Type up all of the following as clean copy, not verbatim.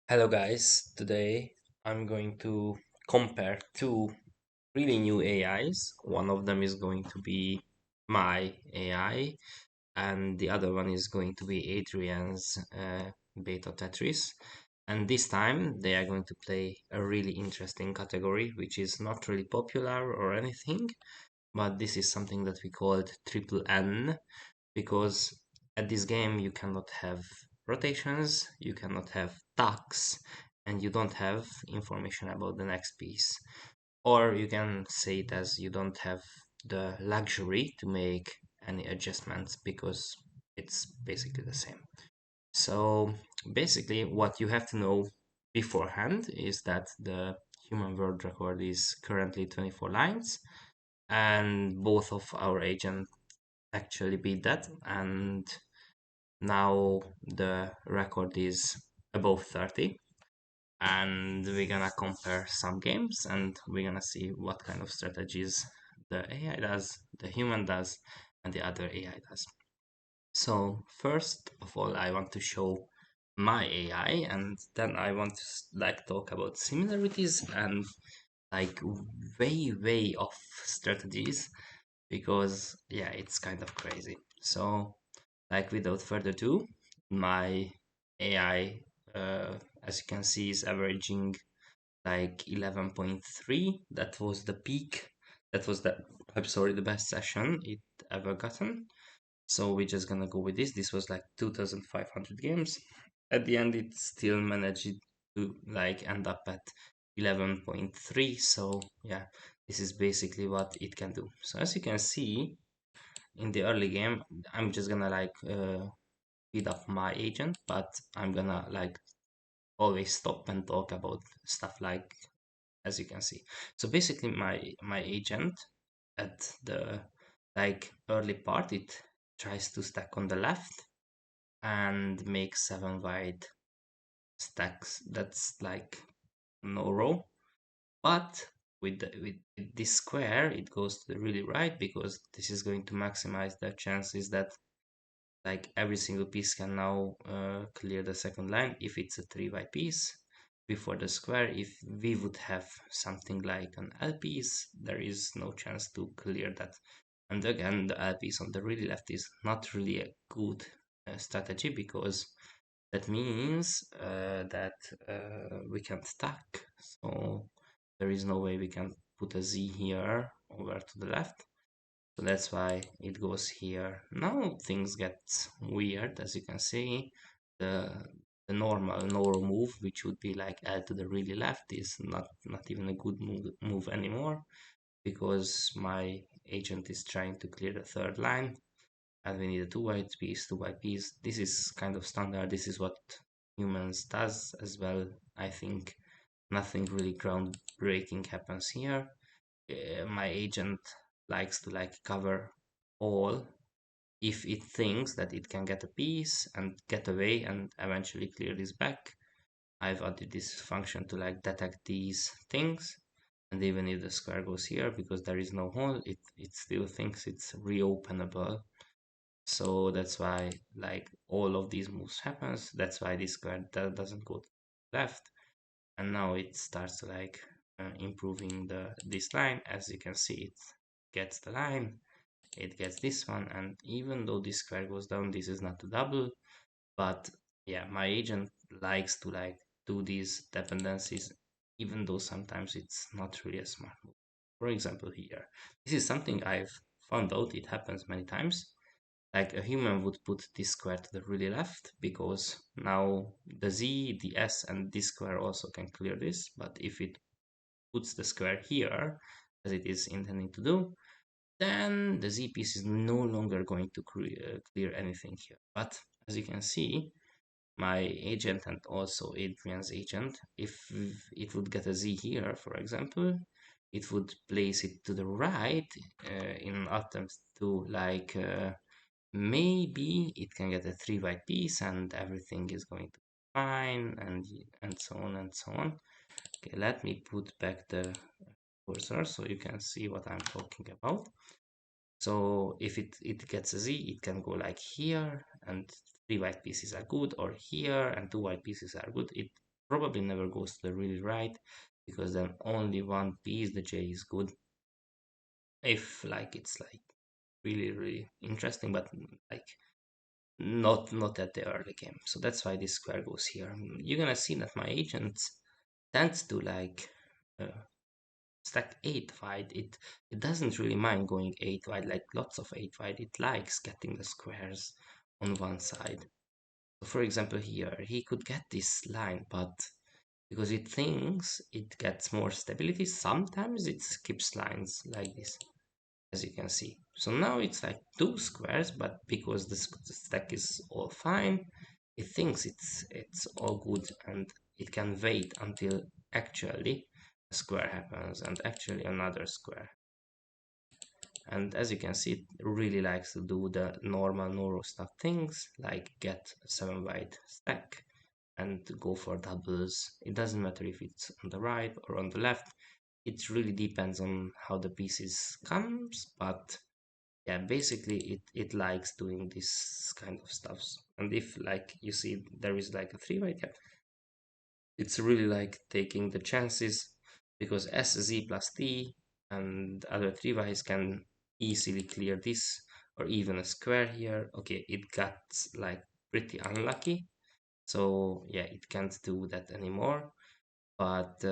Hello guys, today I'm going to compare two really new AIs. One of them is going to be my AI and the other one is going to be Adrian's Betatetris. And this time they are going to play a really interesting category which is not really popular or anything, but this is something that we called triple N because at this game you cannot have rotations, you cannot have tucks, and you don't have information about the next piece. Or you can say it as you don't have the luxury to make any adjustments because it's basically the same. So basically what you have to know beforehand is that the human world record is currently 24 lines and both of our agents actually beat that, and now the record is above 30, and we're gonna compare some games and we're gonna see what kind of strategies the AI does, the human does, and the other AI does. So first of all, I want to show my AI, and then I want to talk about similarities and like way off strategies because yeah, it's kind of crazy. So without further ado, my AI, as you can see, is averaging like 11.3. That was the peak. That was the, I'm sorry, the best session it ever gotten. So we're just gonna go with this. This was like 2,500 games. At the end, it still managed to like end up at 11.3. So yeah, this is basically what it can do. So as you can see in the early game, I'm just gonna speed up my agent, but I'm gonna always stop and talk about stuff like as you can see. So basically my agent at the early part, it tries to stack on the left and make 7 wide stacks. That's like no row. But with this square, it goes to the really right because this is going to maximize the chances that every single piece can now clear the second line if it's a 3 wide piece. Before the square, if we would have something like an L piece, there is no chance to clear that. And again, the L piece on the really left is not really a good strategy because that means that we can stack. So there is no way we can put a Z here over to the left. So that's why it goes here. Now things get weird, as you can see. The the normal no move, which would be like L to the really left, is not even a good move anymore because my agent is trying to clear the third line and we need a 2 wide piece, 2 wide piece. This is kind of standard. This is what humans does as well. I think nothing really groundbreaking happens here. My agent likes to cover all if it thinks that it can get a piece and get away and eventually clear this back. I've added this function to detect these things, and even if the square goes here because there is no hole, it still thinks it's reopenable. So that's why all of these moves happens. That's why this square doesn't go to the left, and now it starts to improving this line. As you can see, it gets the line, it gets this one, and even though this square goes down, this is not a double. But yeah, my agent likes to do these dependencies, even though sometimes it's not really a smart move. For example, here, this is something I've found out, it happens many times. Like a human would put this square to the really left because now the z, the s, and this square also can clear this. But if it puts the square here, as it is intending to do, then the z piece is no longer going to clear anything here. But as you can see, my agent and also Adrian's agent, if it would get a z here, for example, it would place it to the right in an attempt to maybe it can get a 3 wide piece and everything is going to be fine, and so on and so on. Okay, let me put back the cursor so you can see what I'm talking about. So if it gets a Z, it can go like here and 3 wide pieces are good, or here and 2 wide pieces are good. It probably never goes to the really right, because then only one piece, the J, is good. If like it's like really interesting, but like not at the early game. So that's why this square goes here. You're gonna see that my agent tends to like uh, stack 8 wide. It doesn't really mind going 8 wide, like lots of 8 wide. It likes getting the squares on one side. So for example here, he could get this line, but because it thinks it gets more stability, sometimes it skips lines like this, as you can see. So now it's like two squares, but because the stack is all fine, it thinks it's all good, and it can wait until actually a square happens and actually another square. And as you can see, it really likes to do the normal Noro stuff things, like get a 7 wide stack and go for doubles. It doesn't matter if it's on the right or on the left. It really depends on how the pieces comes, but yeah, basically it likes doing this kind of stuffs. And if like you see there is like a 3 wide, yeah, it's really like taking the chances, because S, Z plus T and other 3 Ys can easily clear this, or even a square here. Okay, it got like pretty unlucky, so yeah, it can't do that anymore. But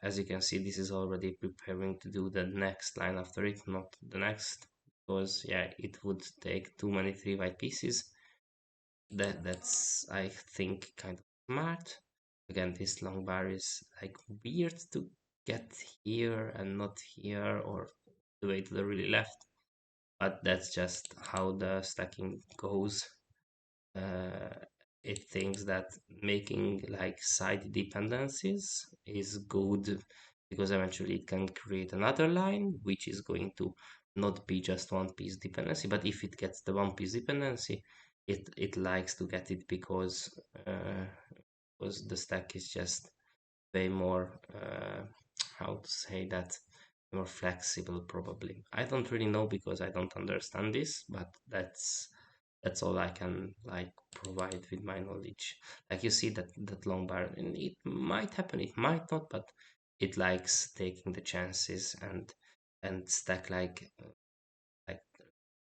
as you can see, this is already preparing to do the next line after it, not the next, because yeah, it would take too many 3 white pieces. That's, I think, kind of smart. Again, this long bar is like weird to get here and not here, or the way to the really left, but that's just how the stacking goes. uh, it thinks that making like side dependencies is good, because eventually it can create another line which is going to not be just one piece dependency. But if it gets the one piece dependency, it likes to get it, uh, because the stack is just way more how to say that, more flexible probably. I don't really know because I don't understand this, but that's all I can like provide with my knowledge. Like you see that long bar, and it might happen, it might not, but it likes taking the chances and stack like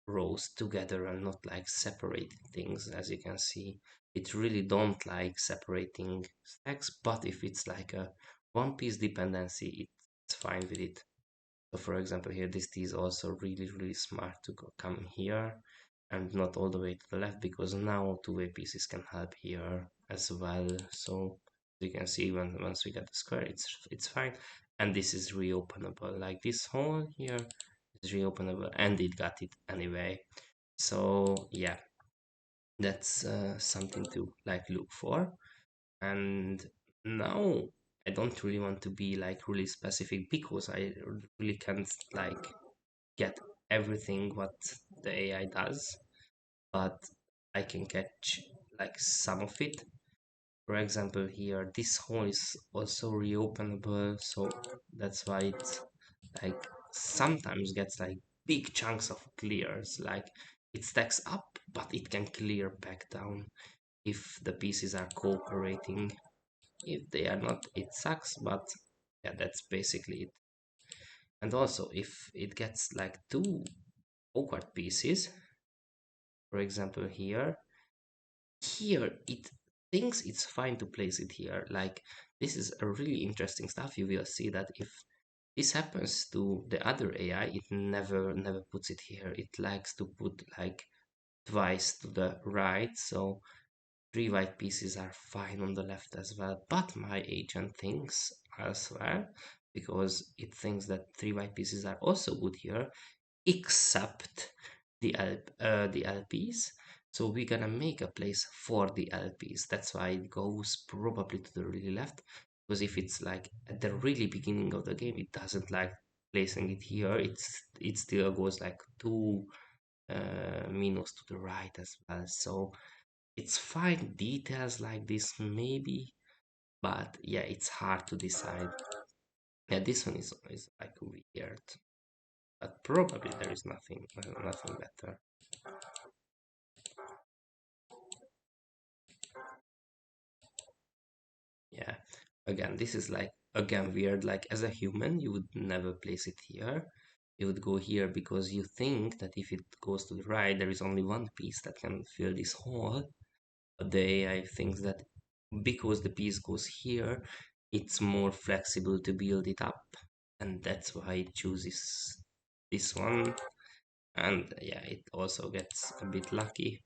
rows together and not like separating things. As you can see, it really don't like separating stacks, but if it's like a one piece dependency, it's fine with it. So for example here, this T is also really smart to come here and not all the way to the left, because now two-way pieces can help here as well. So you can see once we get the square, it's fine. And this is reopenable, like this hole here is reopenable, and it got it anyway. So yeah, that's something to like look for. And now I don't really want to be like really specific, because I really can't like get everything what the AI does, but I can catch like some of it. For example, here this hole is also reopenable, so that's why it like sometimes gets like big chunks of clears. Like it stacks up, but it can clear back down if the pieces are cooperating. If they are not, it sucks, but yeah, that's basically it. And also, if it gets like two awkward pieces, for example here it thinks it's fine to place it here. Like this is a really interesting stuff. You will see that if this happens to the other AI, it never puts it here. It likes to put like twice to the right, so three white pieces are fine on the left as well. But my agent thinks elsewhere, because it thinks that three white pieces are also good here, except the LPs. So we're gonna make a place for the LPs. That's why it goes probably to the really left. Because if it's like at the really beginning of the game, it doesn't like placing it here. It still goes like two minus to the right as well. So it's fine details like this maybe, but yeah, it's hard to decide. Yeah, this one is like weird, but probably there is nothing better. Yeah. Again, this is like again weird. Like as a human, you would never place it here. You would go here because you think that if it goes to the right, there is only one piece that can fill this hole. But the AI thinks that because the piece goes here, it's more flexible to build it up, and that's why it chooses this one. And yeah, it also gets a bit lucky.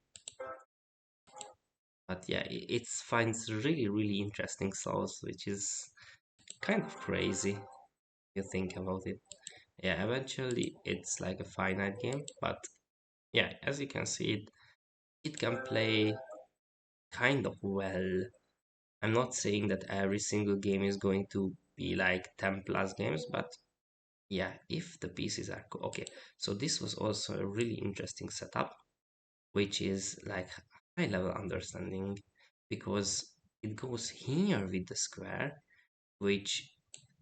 But yeah, it finds really interesting souls, which is kind of crazy if you think about it. Yeah, eventually it's like a finite game, but yeah, as you can see, it can play kind of well. I'm not saying that every single game is going to be like 10 plus games, but yeah, if the pieces are okay. So this was also a really interesting setup, which is like high level understanding, because it goes here with the square, which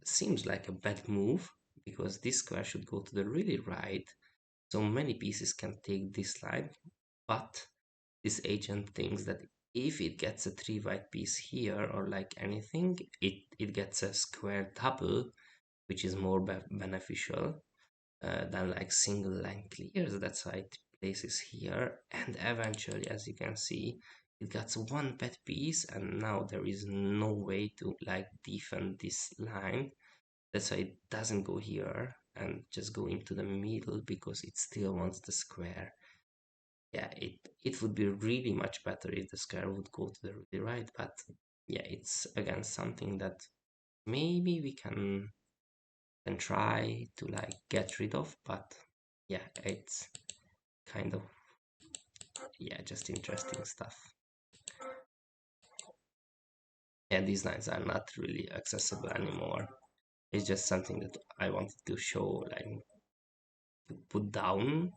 seems like a bad move because this square should go to the really right, so many pieces can take this line. But this agent thinks that if it gets a 3 white piece here or like anything, it gets a square double, which is more beneficial than like single line clears. That's why it places here. And eventually, as you can see, it gets one pet piece, and now there is no way to like defend this line. That's why it doesn't go here and just go into the middle because it still wants the square. Yeah, it would be really much better if the square would go to the really right, but yeah, it's again something that maybe we can try to like get rid of, but yeah, it's kind of yeah, just interesting stuff. Yeah, these lines are not really accessible anymore. It's just something that I wanted to show, like to put down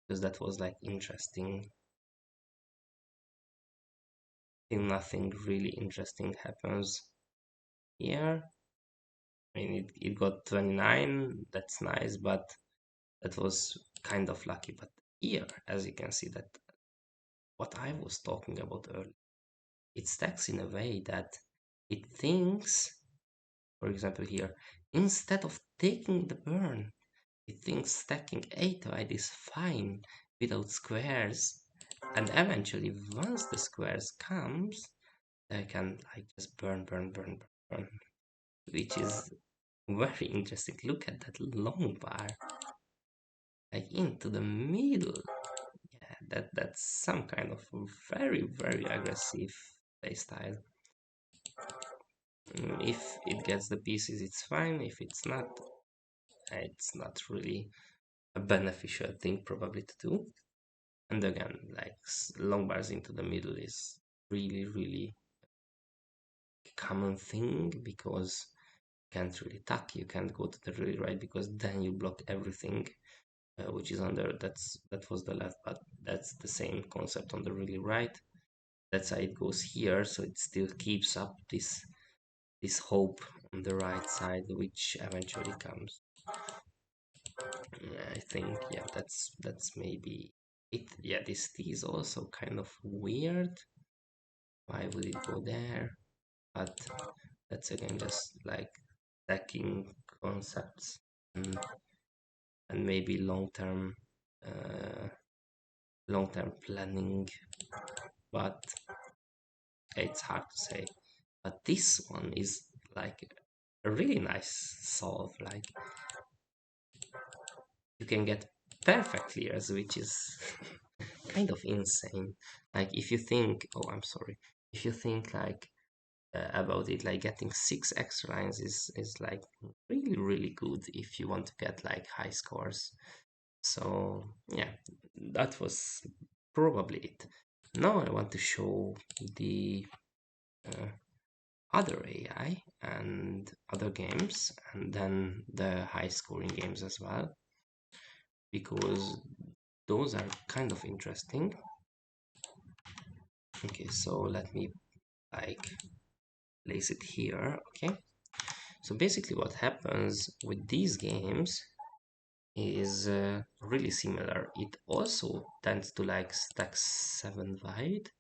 because that was like interesting. I think nothing really interesting happens here. I mean, it got 29, that's nice, but that was kind of lucky. But here, as you can see, that what I was talking about earlier, it stacks in a way that it thinks, for example, here, instead of taking the burn, it thinks stacking 8 wide is fine without squares. And eventually, once the squares comes, they can like just burn, which is very interesting. Look at that long bar, like into the middle. Yeah, that's some kind of very aggressive playstyle. If it gets the pieces, it's fine. If it's not really a beneficial thing probably to do. And again, like long bars into the middle is really common thing because you can't really tuck, you can't go to the really right because then you block everything which is under that was the left, but that's the same concept on the really right. That's why it goes here, so it still keeps up this hope on the right side, which eventually comes. I think yeah, that's maybe it. Yeah, this T is also kind of weird. Why would it go there? But that's again just like stacking concepts and, and maybe uh, long term planning, but it's hard to say. But this one is like a really nice solve. Like you can get perfect clears, which is kind of insane. Like if you think, oh, I'm sorry, if you think like about it, like getting 6 extra lines is like really good if you want to get like high scores. So yeah, that was probably it. Now I want to show the uh, other AI and other games, and then the high scoring games as well, because those are kind of interesting. Okay, so let me like place it here. Okay, so basically what happens with these games is really similar. It also tends to like stack 7 wide,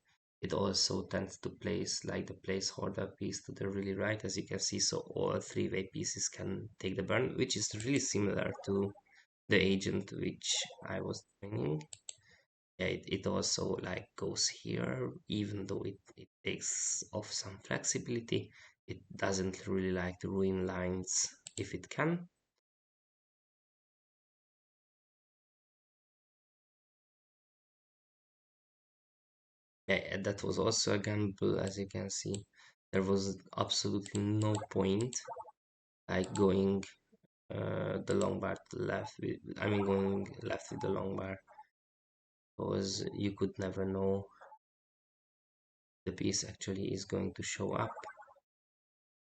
It also tends to place like the placeholder piece to the really right, as you can see, so all three-way pieces can take the burn, which is really similar to the agent which I was training. Yeah, it also like goes here, even though it takes off some flexibility. It doesn't really like to ruin lines if it can. Yeah, that was also a gamble, as you can see. There was absolutely no point like going the long bar to the left with, I mean going left with the long bar, because you could never know the piece actually is going to show up.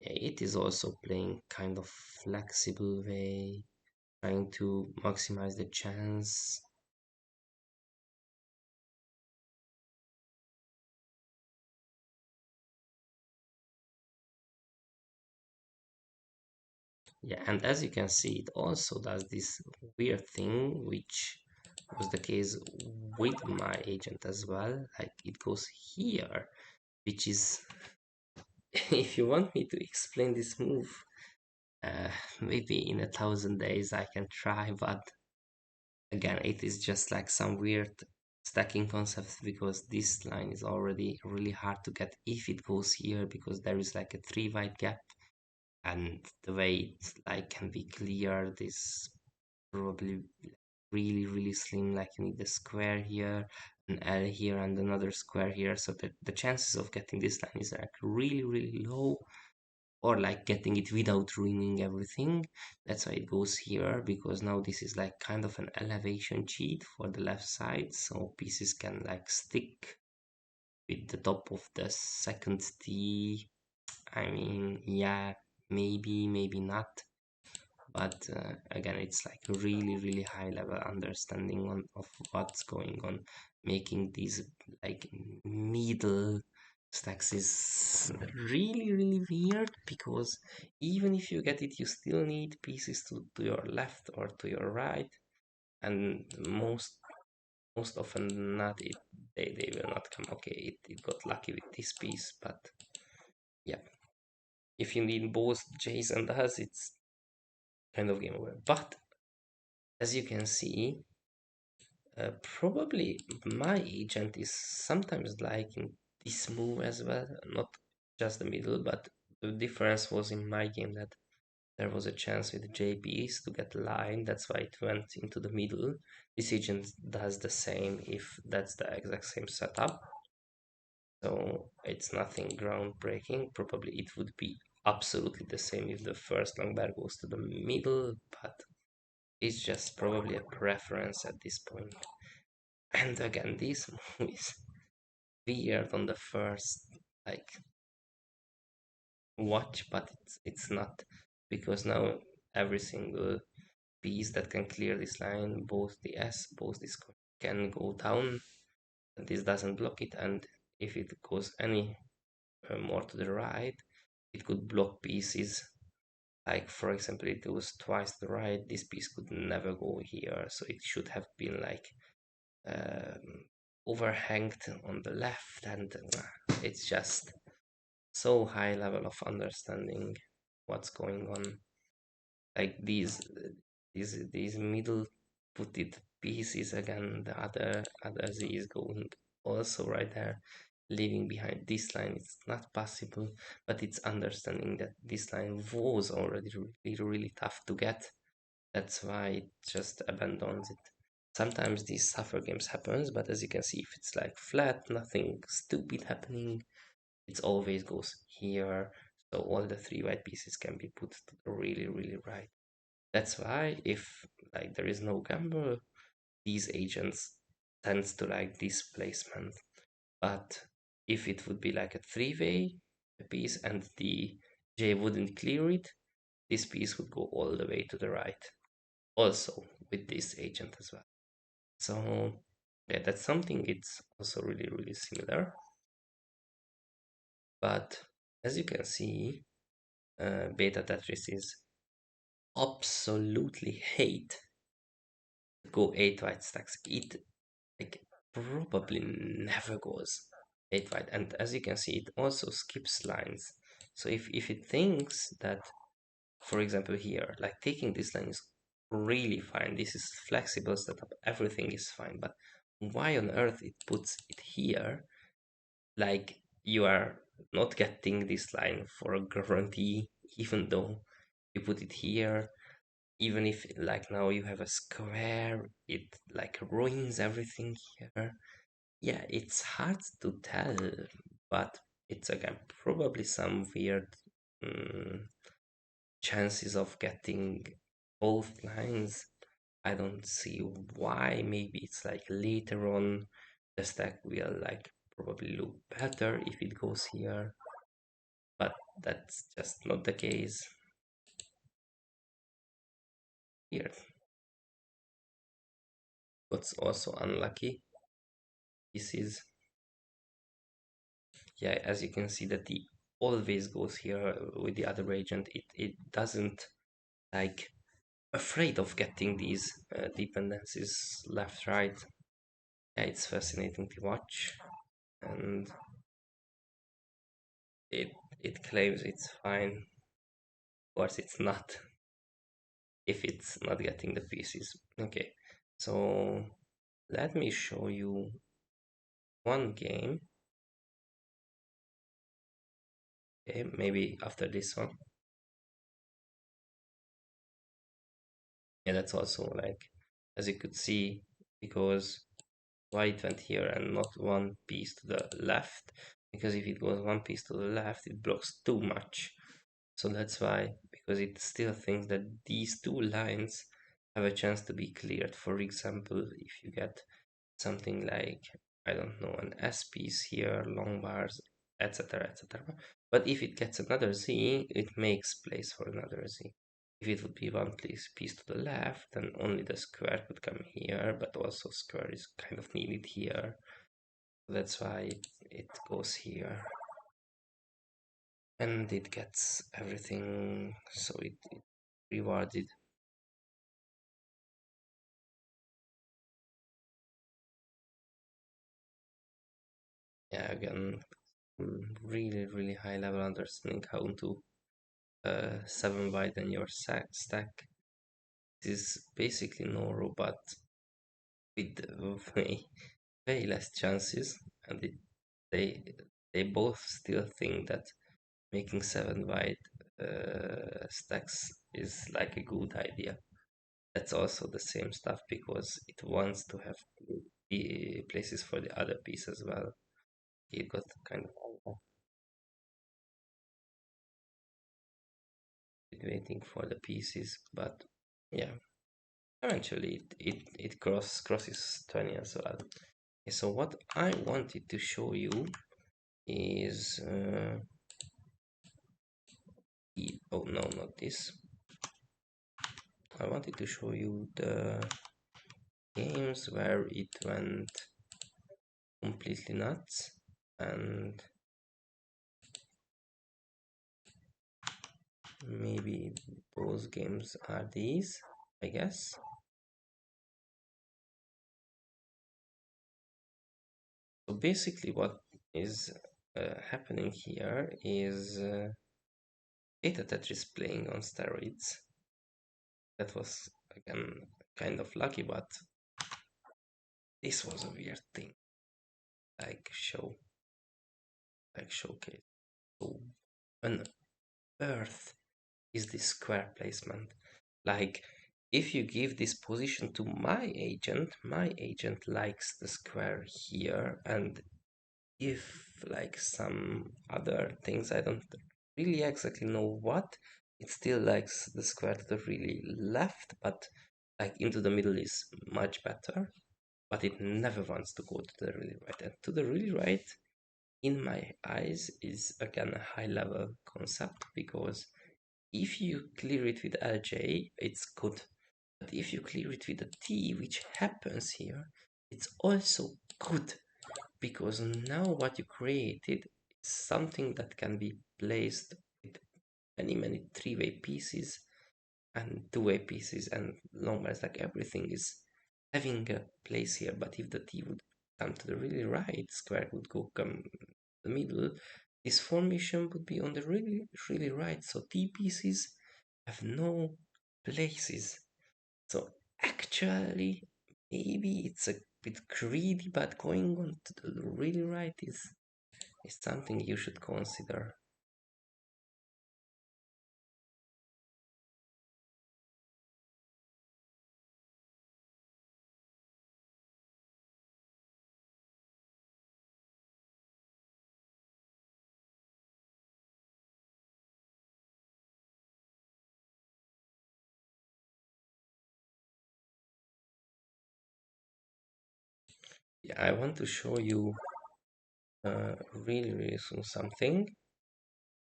Yeah, it is also playing kind of flexible way, trying to maximize the chance. Yeah, and as you can see, it also does this weird thing, which was the case with my agent as well. Like it goes here, which is, if you want me to explain this move, uh, maybe in 1,000 days I can try, but again, it is just like some weird stacking concept because this line is already really hard to get if it goes here because there is like a three wide gap, and the way it like can be cleared is probably really slim. Like you need a square here, an L here, and another square here, so that the chances of getting this line is like really low, or like getting it without ruining everything. That's why it goes here, because now this is like kind of an elevation cheat for the left side, so pieces can like stick with the top of the second T. I mean, yeah, maybe not, but again, it's like really high level understanding of what's going on, making these like middle stacks is really weird, because even if you get it, you still need pieces to your left or to your right, and most often not, they will not come. Okay, it got lucky with this piece, but yeah, if you need both J's and Us, it's kind of game over. But as you can see, probably my agent is sometimes liking this move as well, not just the middle, but the difference was in my game that there was a chance with JPs to get line, that's why it went into the middle. This agent does the same if that's the exact same setup, so it's nothing groundbreaking. Probably it would be absolutely the same if the first long bar goes to the middle, but it's just probably a preference at this point. And again, this move is weird on the first like watch, but it's not, because now every single piece that can clear this line, both the S, both this can go down, and this doesn't block it. And if it goes any more to the right, it could block pieces. Like for example, it goes twice to the right. This piece could never go here, so it should have been like overhanged on the left, and it's just so high level of understanding what's going on. Like these middle putted pieces, again the other Z is going also right there, leaving behind this line. It's not possible, but it's understanding that this line was already really tough to get. That's why it just abandons it. Sometimes these suffer games happens, but as you can see, if it's like flat, nothing stupid happening, it always goes here. So all the three white pieces can be put to the really right. That's why if like there is no gamble, these agents tends to like this placement. But if it would be like a three-way piece and the J wouldn't clear it, this piece would go all the way to the right. Also with this agent as well. So yeah, that's something it's also really similar. But as you can see, Betatetris is absolutely hate go 8 white stacks. It like probably never goes. 8 wide. And as you can see, it also skips lines. So if it thinks that, for example, here, like taking this line is really fine, this is flexible setup, everything is fine, but why on earth it puts it here? Like, you are not getting this line for a guarantee, even though you put it here. Even if, like, now you have a square, it like ruins everything here. Yeah, it's hard to tell, but it's again probably some weird mm, chances of getting both lines. I don't see why. Maybe it's like later on the stack will like probably look better if it goes here, but that's just not the case here. What's also unlucky, this is, yeah, as you can see that the always goes here with the other agent. It doesn't like afraid of getting these dependencies left, right. Yeah, it's fascinating to watch, and it it claims it's fine. Of course, it's not if it's not getting the pieces. Okay, so let me show you one game. Okay, maybe after this one. Yeah, that's also like, as you could see, because why it went here and not one piece to the left, because if it goes one piece to the left it blocks too much. So that's why, because it still thinks that these two lines have a chance to be cleared. For example, if you get something like, I don't know, an S piece here, long bars, etc., etc. But if it gets another Z, it makes place for another Z. If it would be one piece to the left, then only the square could come here, but also square is kind of needed here. That's why it goes here. And it gets everything, so it rewarded. Yeah, again, really, really high level understanding how to 7 widen your stack. This is basically no robot with way, way less chances, and they they both still think that making 7 wide stacks is like a good idea. That's also the same stuff because it wants to have places for the other piece as well. It got kind of waiting for the pieces, but yeah, eventually it crosses 20 as well. Okay, so what I wanted to show you is oh no, not this. I wanted to show you the games where it went completely nuts, and maybe those games are these, I guess. So basically, what is happening here is Betatetris playing on steroids. That was again kind of lucky, but this was a weird thing. Like showcase. So on earth is this square placement? Like, if you give this position to my agent likes the square here, and if like some other things, I don't really exactly know what, it still likes the square to the really left, but like into the middle is much better, but it never wants to go to the really right. And to the really right, in my eyes, is again a high level concept because if you clear it with LJ, it's good. But if you clear it with a T, which happens here, it's also good because now what you created is something that can be placed with many three-way pieces and two-way pieces and long bars. Like everything is having a place here. But if the T would come to the really right, square would go come the middle. This formation would be on the really right. So T pieces have no places. So actually, maybe it's a bit greedy, but going on to the really right is something you should consider. Yeah, I want to show you really soon something.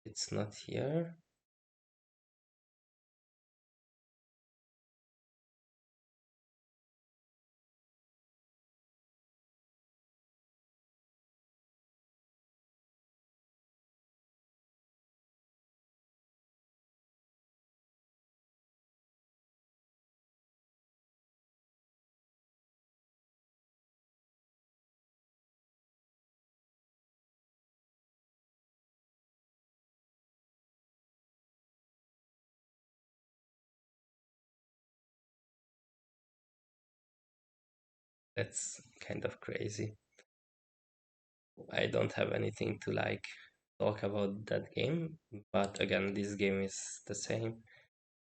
It's not here. That's kind of crazy. I don't have anything to like talk about that game, but again, this game is the same.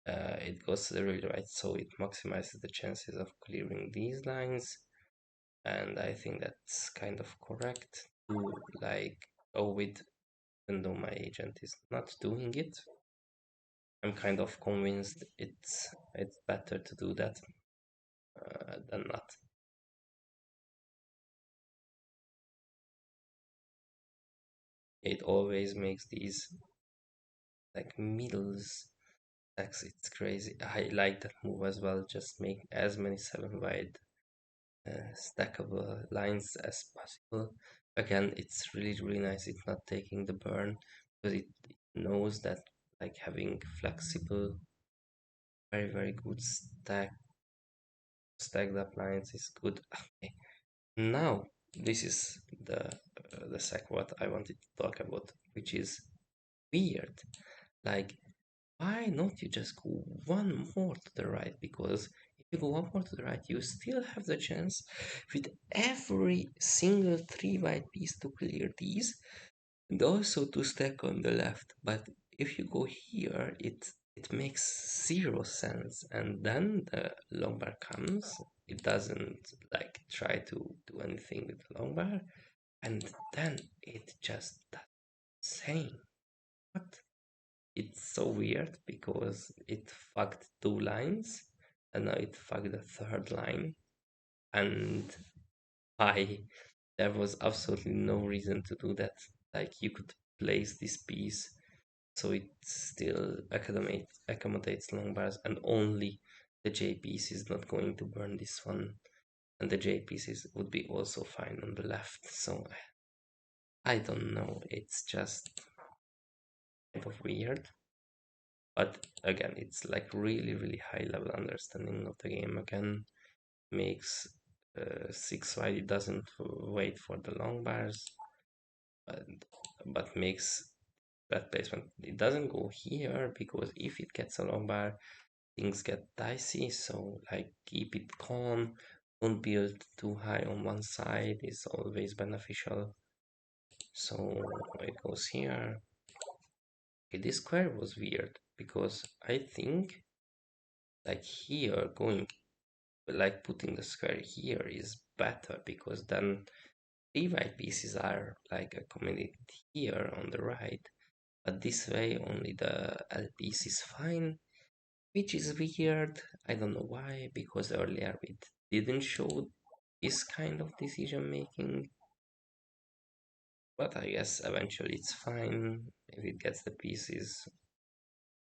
It goes to the really right, so it maximizes the chances of clearing these lines, and I think that's kind of correct to like go with, even though my agent is not doing it. I'm kind of convinced it's better to do that than not. It always makes these like middles stacks. It's crazy. I like that move as well. Just make as many seven wide stackable lines as possible. Again, it's really nice. It's not taking the burn because it knows that like having flexible, very good stacked up lines is good. Okay. Now this is the sec what I wanted to talk about, which is weird. Like, why not you just go one more to the right? Because if you go one more to the right, you still have the chance with every single three white piece to clear these and also to stack on the left. But if you go here, it makes zero sense. And then the long bar comes. It doesn't like try to do anything with the long bar, and then it just does same. What? It's so weird because it fucked two lines and now it fucked the third line. And I there was absolutely no reason to do that. Like you could place this piece so it still accommodates long bars and only the J piece is not going to burn this one and the J pieces would be also fine on the left. So I don't know, it's just kind of weird. But again, it's like really high level understanding of the game. Again, makes six wide. It doesn't wait for the long bars, but makes that placement. It doesn't go here because if it gets a long bar, things get dicey. So like keep it calm. Don't build too high on one side. Is always beneficial. So it goes here. Okay, this square was weird because I think like here going like putting the square here is better because then three white pieces are like accommodated here on the right, but this way only the L piece is fine, which is weird. I don't know why, because earlier it didn't show this kind of decision making, but I guess eventually it's fine. If it gets the pieces,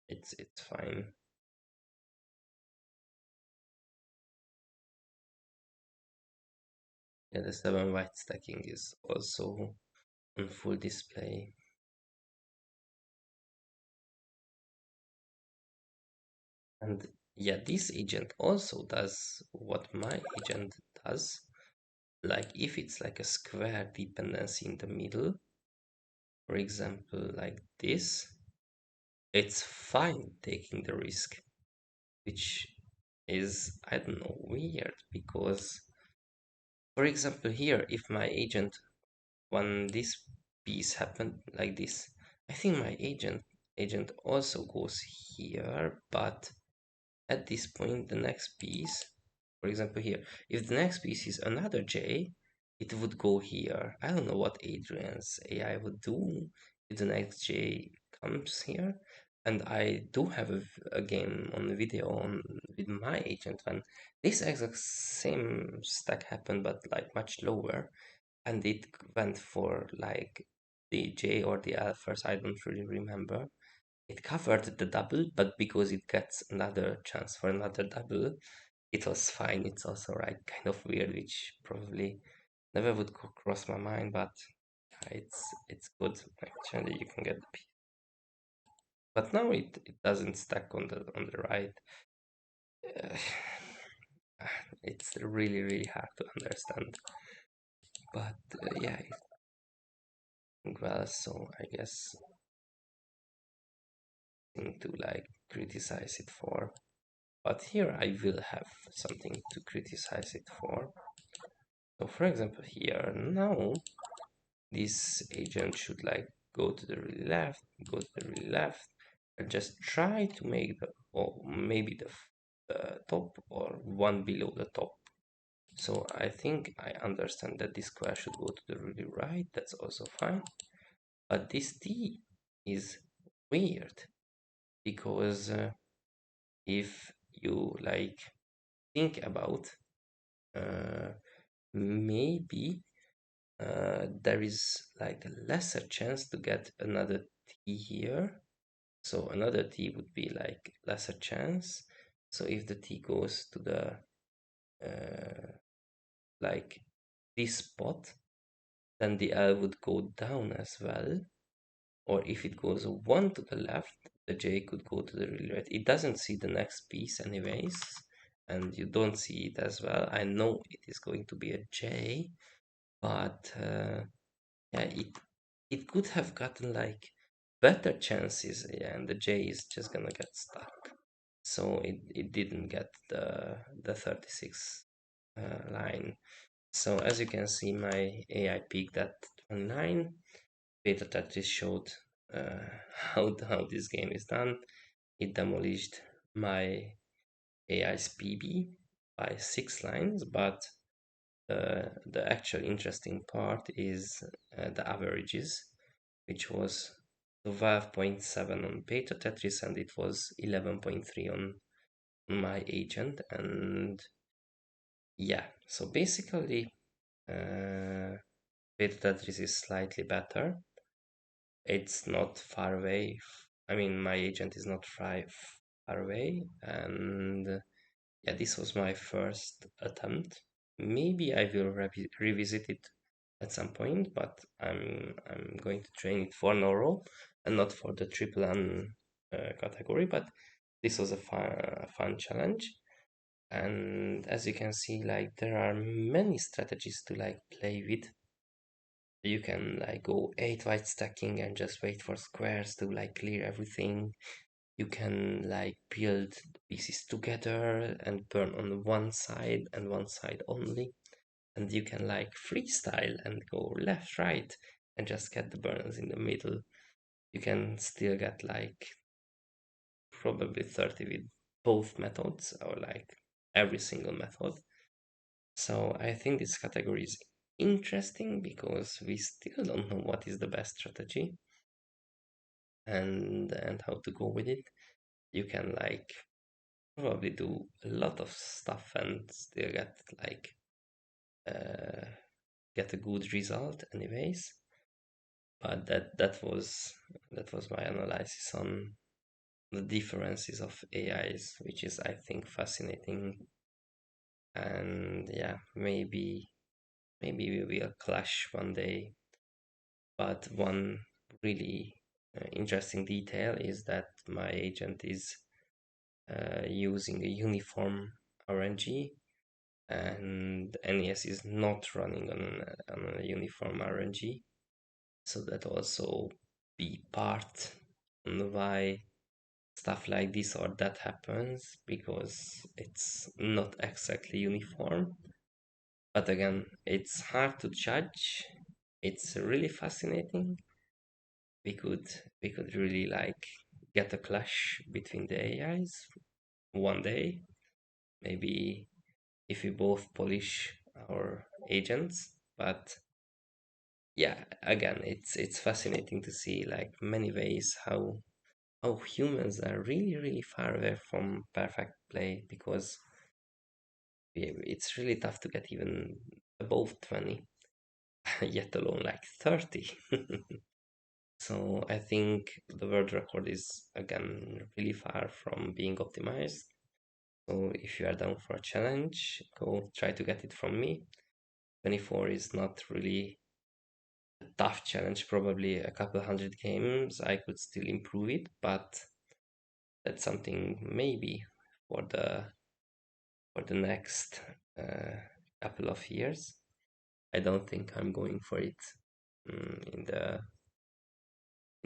it's fine. Yeah, the seven white stacking is also on full display. And yeah, this agent also does what my agent does. like if it's like a square dependency in the middle, for example, like this, it's fine taking the risk, which is, I don't know, weird because, for example, here, if my agent, when this piece happened like this, I think my agent also goes here, but at this point, the next piece, for example, here, if the next piece is another J, it would go here. I don't know what Adrian's AI would do if the next J comes here. And I do have a game on video on with my agent when this exact same stack happened, but like much lower, and it went for like the J or the L first. I don't really remember. It covered the double, but because it gets another chance for another double, it was fine. It's also right, kind of weird, which probably never would cross my mind, but it's good. Actually, you can get the piece. But now it doesn't stack on the right. Uh, it's really hard to understand. But yeah, well, so I guess thing to like criticize it for. But here I will have something to criticize it for. So for example here, now this agent should like go to the really left, go to the really left, and just try to make the, or maybe the top or one below the top. So I think I understand that this square should go to the really right, that's also fine. But this T is weird because if you like think about uh, maybe there is like a lesser chance to get another T here. So another T would be like lesser chance. So if the T goes to the like this spot, then the L would go down as well. Or if it goes one to the left, the J could go to the really right. It doesn't see the next piece anyways, and you don't see it as well. I know it is going to be a J, but yeah, it could have gotten like better chances, yeah, and the J is just gonna get stuck. So it didn't get the 36 line. So as you can see, my AI peaked at 29. Betatetris showed uh, how this game is done. It demolished my AI's PB by 6 lines, but the actual interesting part is the averages, which was 12.7 on Betatetris and it was 11.3 on my agent. And yeah, so basically, Betatetris is slightly better. It's not far away. I mean, my agent is not far away, and yeah, this was my first attempt. Maybe I will revisit it at some point, but I'm going to train it for Noro and not for the triple N category. But this was a fun challenge, and as you can see, like there are many strategies to like play with. You can like go 8 white stacking and just wait for squares to like clear everything. You can like build the pieces together and burn on one side and one side only. And you can like freestyle and go left, right, and just get the burns in the middle. You can still get like probably 30 with both methods or like every single method. So I think this category is interesting because we still don't know what is the best strategy and how to go with it. You can like probably do a lot of stuff and still get like uh, get a good result anyways. But that was my analysis on the differences of AIs, which is I think fascinating. And yeah, maybe we will clash one day. But one really interesting detail is that my agent is using a uniform RNG, and NES is not running on a uniform RNG. So that also be part on why stuff like this or that happens, because it's not exactly uniform. But again, it's hard to judge. It's really fascinating. We could really like get a clash between the AIs one day. Maybe if we both polish our agents. But yeah, again, it's fascinating to see like many ways how humans are really really far away from perfect play, because it's really tough to get even above 20, yet alone like 30. So I think the world record is again really far from being optimized. So if you are down for a challenge, go try to get it from me. 24 is not really a tough challenge, probably a couple hundred games. I could still improve it, but that's something maybe for the next uh, couple of years. I don't think I'm going for it in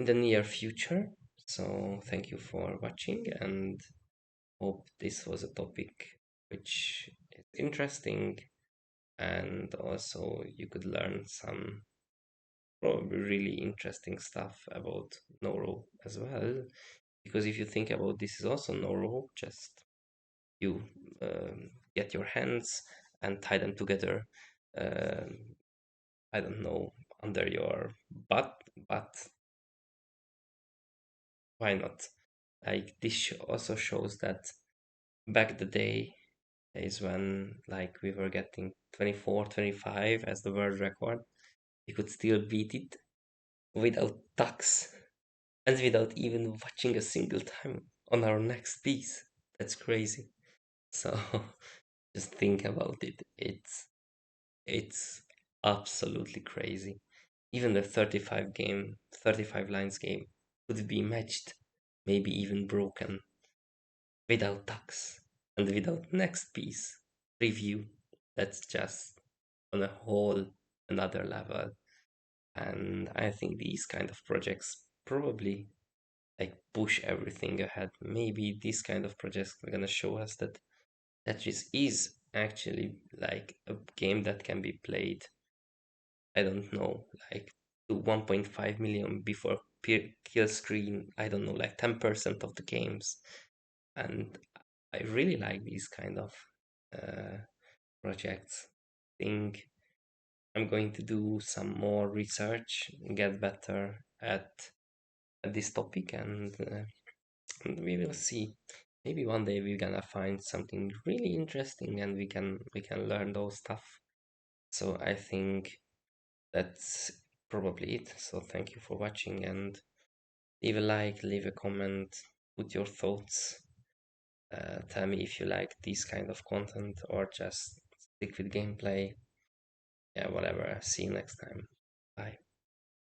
the near future. So thank you for watching, and hope this was a topic which is interesting, and also you could learn some probably really interesting stuff about Noro as well. Because if you think about this is also Noro, just you get your hands and tie them together. Um, I don't know, under your butt, but why not? Like this also shows that back the day is when like we were getting 24, 25 as the world record. We could still beat it without tax and without even watching a single time on our next piece. That's crazy. So just think about it. It's absolutely crazy. Even the 35 lines game could be matched, maybe even broken, without tax and without next piece review. That's just on a whole another level. And I think these kind of projects probably like push everything ahead. Maybe these kind of projects are gonna show us that Tetris is actually like a game that can be played, I don't know, like to 1.5 million before kill screen, I don't know, like 10% of the games. And I really like these kind of uh, projects. I think I'm going to do some more research, get better at this topic, and we will see. Maybe one day we're gonna find something really interesting, and we can learn those stuff. So I think that's probably it. So thank you for watching, and leave a like, leave a comment, put your thoughts. Tell me if you like this kind of content or just stick with gameplay. Yeah, whatever. See you next time. Bye.